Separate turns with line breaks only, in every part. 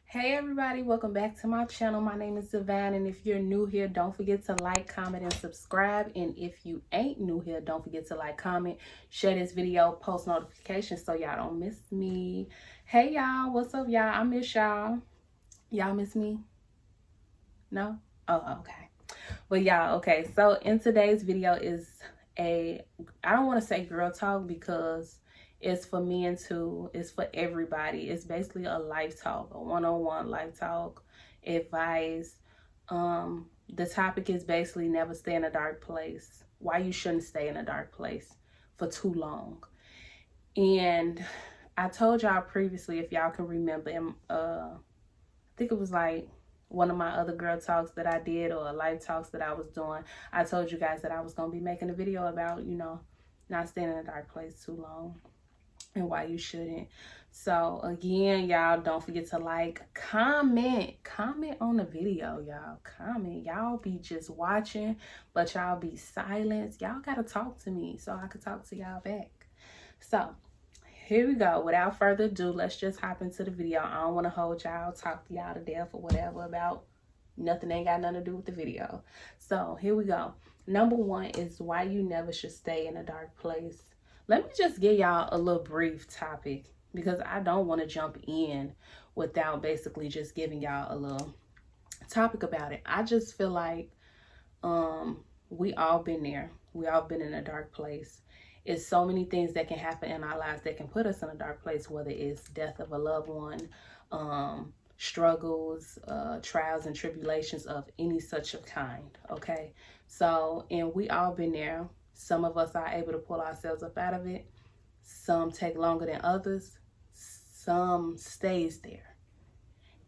Hey everybody, welcome back to my channel. My name is Divine, and if you're new here, don't forget to like, comment, and subscribe. And if you ain't new here, don't forget to like, comment, share this video, post notifications so y'all don't miss me. Hey y'all, what's up y'all? I miss y'all. Y'all miss me? No? Oh, okay. But y'all, okay, so in today's video is I don't want to say girl talk because it's for men too. It's for everybody. It's basically a life talk, a one-on-one life talk, advice. The topic is basically never stay in a dark place. Why you shouldn't stay in a dark place for too long. And I told y'all previously, if y'all can remember, I think it was like one of my other girl talks that I did, or life talks that I was doing. I told you guys that I was going to be making a video about, not staying in a dark place too long and why you shouldn't. So again, y'all, don't forget to like, comment on the video, y'all. Comment. Y'all be just watching, but y'all be silent. Y'all got to talk to me so I could talk to y'all back. So here we go. Without further ado, let's just hop into the video. I don't want to hold y'all, talk to y'all to death or whatever about nothing. Ain't got nothing to do with the video. So here we go. Number one is why you never should stay in a dark place. Let me just give y'all a little brief topic because I don't want to jump in without basically just giving y'all a little topic about it. I just feel like we all been there. We all been in a dark place. It's so many things that can happen in our lives that can put us in a dark place, whether it's death of a loved one, struggles, trials and tribulations of any such a kind. Okay, so, and we all been there. Some of us are able to pull ourselves up out of it. Some take longer than others. Some stays there.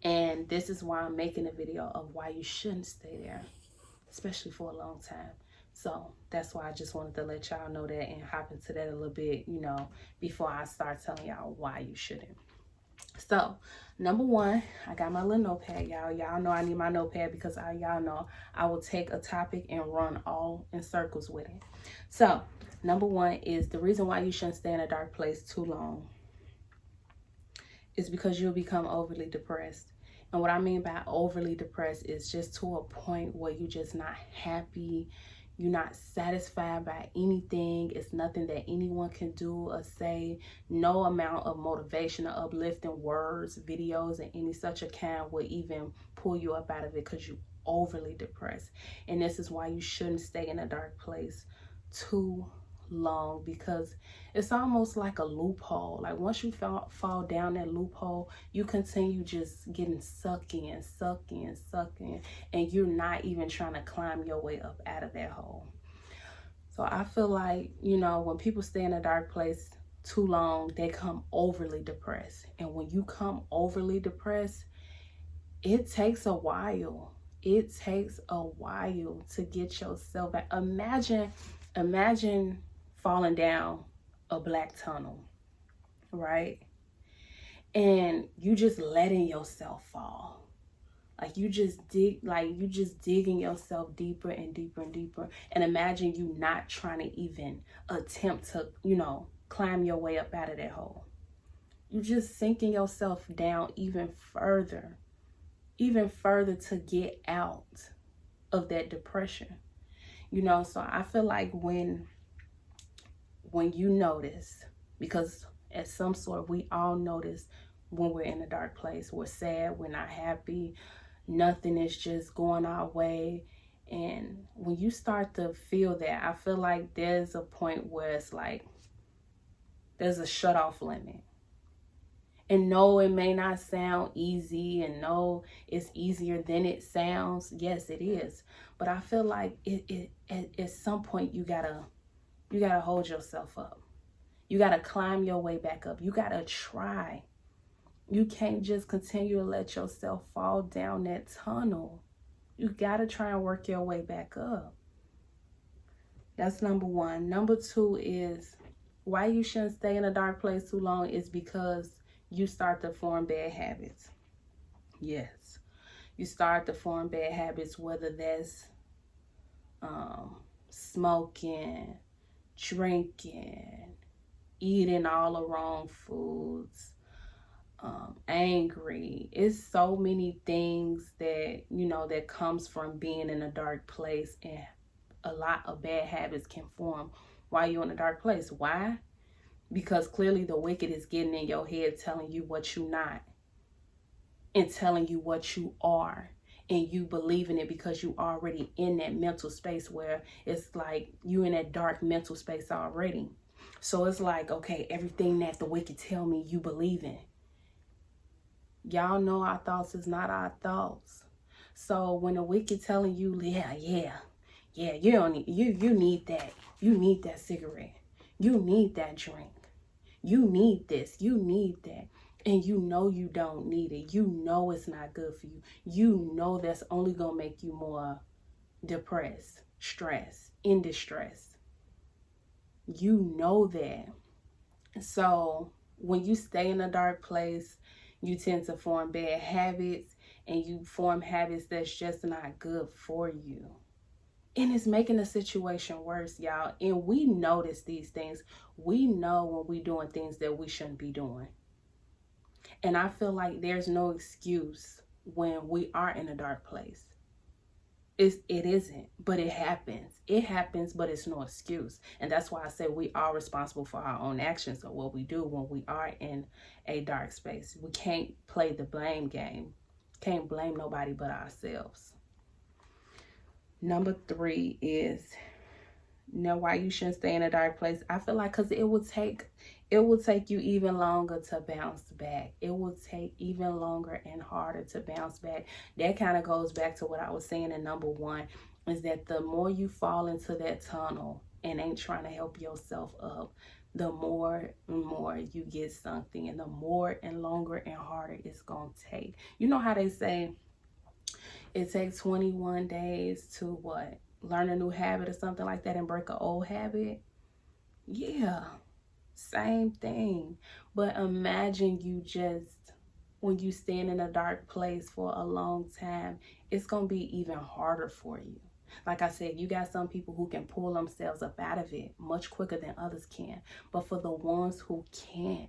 And this is why I'm making a video of why you shouldn't stay there, especially for a long time. So that's why I just wanted to let y'all know that and hop into that a little bit, before I start telling y'all why you shouldn't. So number one, I got my little notepad, y'all. Y'all know I need my notepad because y'all know I will take a topic and run all in circles with it. So number one is the reason why you shouldn't stay in a dark place too long is because you'll become overly depressed. And what I mean by overly depressed is just to a point where you're just not happy. You're not satisfied by anything. It's nothing that anyone can do or say. No amount of motivation or uplifting words, videos, and any such a kind will even pull you up out of it because you're overly depressed. And this is why you shouldn't stay in a dark place too long, because it's almost like a loophole. Like once you fall down that loophole, you continue just getting sucked in, and you're not even trying to climb your way up out of that hole. So I feel like, when people stay in a dark place too long, they come overly depressed. And when you come overly depressed, it takes a while. It takes a while to get yourself back. Imagine falling down a black tunnel, right? And you just letting yourself fall. Like you just digging yourself deeper and deeper and deeper. And imagine you not trying to even attempt to, climb your way up out of that hole. You just sinking yourself down even further to get out of that depression. So I feel like when you notice, because at some sort we all notice when we're in a dark place, we're sad, we're not happy, nothing is just going our way. And when you start to feel that, I feel like there's a point where it's like there's a shut off limit. And no, it may not sound easy, and no, it's easier than it sounds. Yes, it is. But I feel like at some point you gotta hold yourself up. You gotta climb your way back up. You gotta try. You can't just continue to let yourself fall down that tunnel. You gotta try and work your way back up. That's number one. Number two is why you shouldn't stay in a dark place too long is because you start to form bad habits. Yes, you start to form bad habits, whether that's smoking, drinking, eating all the wrong foods, angry. It's so many things that, that comes from being in a dark place, and a lot of bad habits can form while you're in a dark place. Why? Because clearly the wicked is getting in your head, telling you what you're not and telling you what you are, and you believing it because you already in that mental space where it's like you in that dark mental space already. So it's like, okay, everything that the wicked tell me, you believe in. Y'all know our thoughts is not our thoughts. So when the wicked telling you, yeah, you don't need, you need that. You need that cigarette. You need that drink. You need this. You need that. And you know you don't need it. You know it's not good for you. You know that's only going to make you more depressed, stressed, in distress. You know that. So when you stay in a dark place, you tend to form bad habits, and you form habits that's just not good for you. And it's making the situation worse, y'all. And we notice these things. We know when we're doing things that we shouldn't be doing. And I feel like there's no excuse when we are in a dark place. It isn't, but it happens. It happens, but it's no excuse. And that's why I say we are responsible for our own actions or what we do when we are in a dark space. We can't play the blame game. Can't blame nobody but ourselves. Number 3 is, why you shouldn't stay in a dark place. I feel like because it will take you even longer to bounce back. It will take even longer and harder to bounce back. That kind of goes back to what I was saying in number 1, is that the more you fall into that tunnel and ain't trying to help yourself up, the more and more you get something, and the more and longer and harder it's going to take. You know how they say it takes 21 days to what? Learn a new habit or something like that, and break an old habit? Yeah, same thing. But imagine you just, when you stand in a dark place for a long time, it's going to be even harder for you. Like I said, you got some people who can pull themselves up out of it much quicker than others can. But for the ones who can't,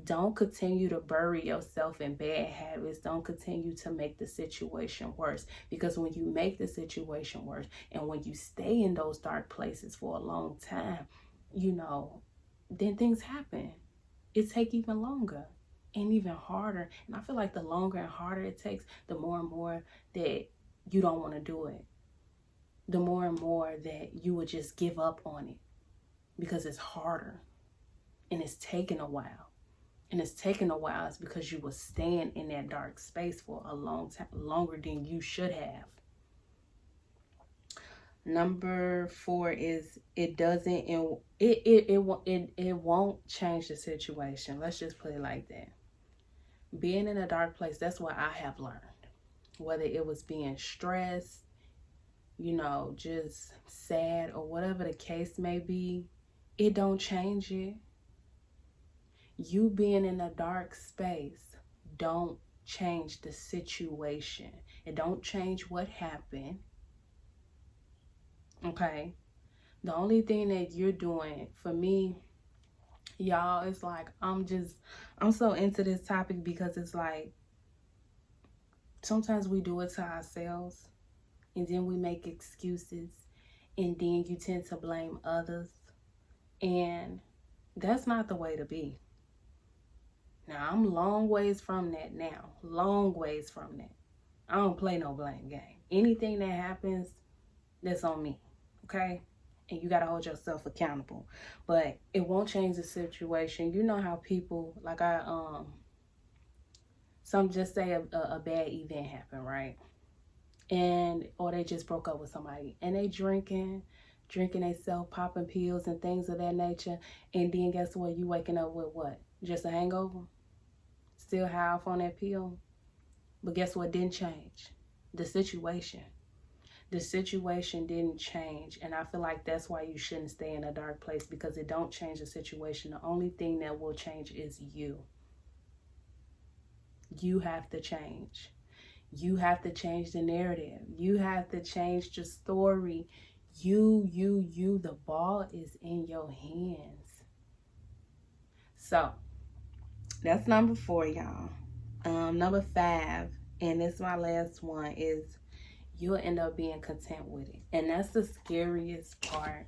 don't continue to bury yourself in bad habits. Don't continue to make the situation worse. Because when you make the situation worse, and when you stay in those dark places for a long time, then things happen. It takes even longer and even harder. And I feel like the longer and harder it takes, the more and more that you don't want to do it. The more and more that you would just give up on it, because it's harder and it's taking a while. And it's taking a while is because you were staying in that dark space for a long time, longer than you should have. Number 4 is it won't change the situation. Let's just put it like that. Being in a dark place, that's what I have learned. Whether it was being stressed, just sad, or whatever the case may be, it don't change it. You being in a dark space don't change the situation. It don't change what happened. Okay? The only thing that you're doing, for me, y'all, it's like I'm so into this topic, because it's like sometimes we do it to ourselves, and then we make excuses, and then you tend to blame others, and that's not the way to be. Now, I'm long ways from that now. Long ways from that. I don't play no blame game. Anything that happens, that's on me. Okay? And you got to hold yourself accountable. But it won't change the situation. You know how people, like some just say a bad event happened, right? Or they just broke up with somebody. And they drinking themselves, popping pills and things of that nature. And then guess what? You waking up with what? Just a hangover? Still high off on that pill? But guess what didn't change? The situation. The situation didn't change. And I feel like that's why you shouldn't stay in a dark place, because it don't change the situation. The only thing that will change is you. You have to change. You have to change the narrative. You have to change the story. You. The ball is in your hands. So, That's number 4, y'all. Number 5, and this is my last one, is you'll end up being content with it. And that's the scariest part,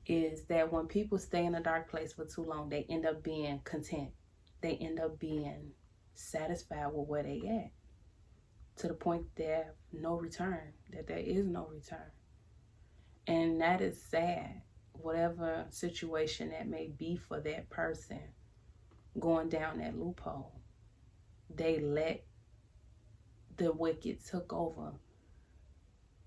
is that when people stay in a dark place for too long, they end up being content. They end up being satisfied with where they at, to the point that no return, that there is no return. And that is sad. Whatever situation that may be for that person going down that loophole, they let the wicked took over.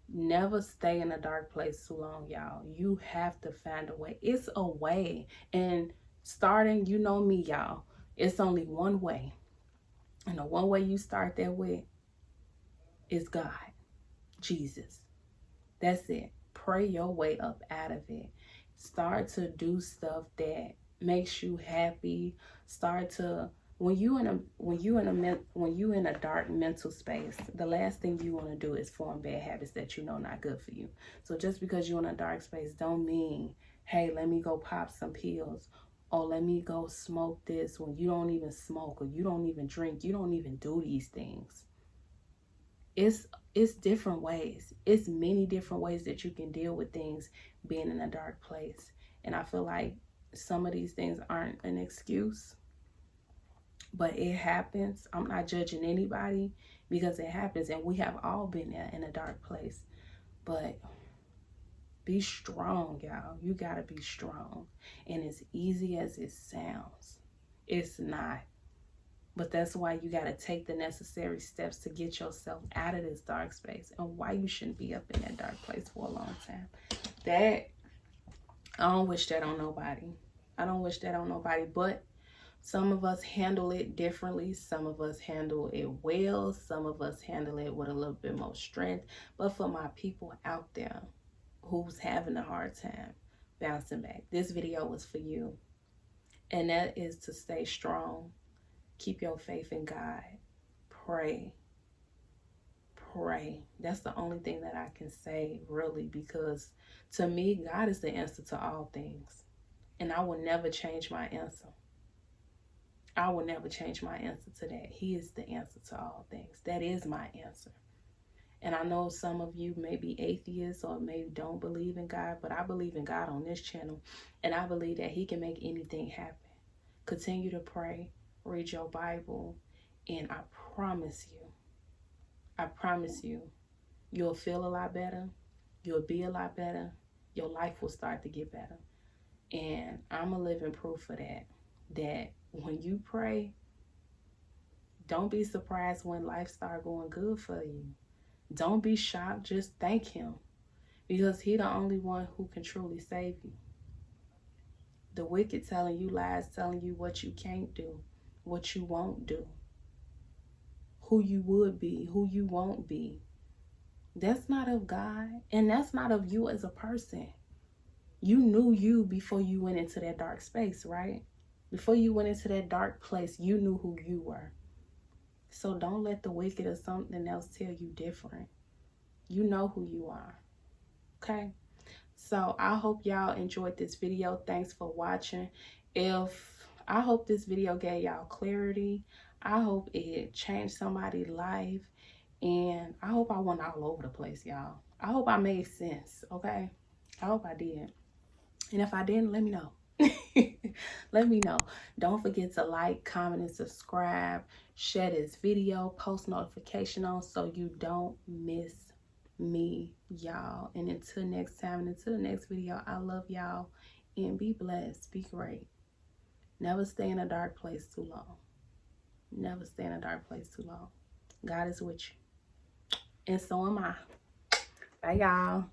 Never stay in a dark place too long, y'all. You have to find a way. It's a way. And starting, you know me, y'all, it's only one way. And the one way you start that with is God, Jesus. That's it. Pray your way up out of it. Start to do stuff that makes you happy. Start to, when you in a dark mental space, the last thing you want to do is form bad habits that you know not good for you. So just because you're in a dark space don't mean, hey, let me go pop some pills, or let me go smoke this, when you don't even smoke, or you don't even drink, you don't even do these things. It's different ways. It's many different ways that you can deal with things being in a dark place. And I feel like some of these things aren't an excuse, but it happens. I'm not judging anybody, because it happens, and we have all been there in a dark place. But be strong, y'all. You gotta be strong. And as easy as it sounds, it's not. But that's why you got to take the necessary steps to get yourself out of this dark space, and why you shouldn't be up in that dark place for a long time. That, I don't wish that on nobody. I don't wish that on nobody, but some of us handle it differently. Some of us handle it well. Some of us handle it with a little bit more strength. But for my people out there who's having a hard time bouncing back, this video was for you. And that is to stay strong. Keep your faith in God. Pray. Pray. That's the only thing that I can say, really, because to me, God is the answer to all things. And I will never change my answer. I will never change my answer to that. He is the answer to all things. That is my answer. And I know some of you may be atheists or maybe don't believe in God, but I believe in God on this channel. And I believe that He can make anything happen. Continue to pray. Read your Bible, and I promise you, you'll feel a lot better. You'll be a lot better. Your life will start to get better. And I'm a living proof of that. That when you pray, don't be surprised when life starts going good for you. Don't be shocked. Just thank Him, because He's the only one who can truly save you. The wicked telling you lies, telling you what you can't do, what you won't do, who you would be, who you won't be. That's not of God, and that's not of you as a person. You knew you before you went into that dark space, right? Before you went into that dark place, you knew who you were. So don't let the wicked or something else tell you different. You know who you are, okay? So I hope y'all enjoyed this video. Thanks for watching. I hope this video gave y'all clarity. I hope it changed somebody's life. And I hope I went all over the place, y'all. I hope I made sense, okay? I hope I did. And if I didn't, let me know. Let me know. Don't forget to like, comment, and subscribe. Share this video. Post notification on so you don't miss me, y'all. And until next time, and until the next video, I love y'all. And be blessed. Be great. Never stay in a dark place too long. Never stay in a dark place too long. God is with you. And so am I. Bye, y'all.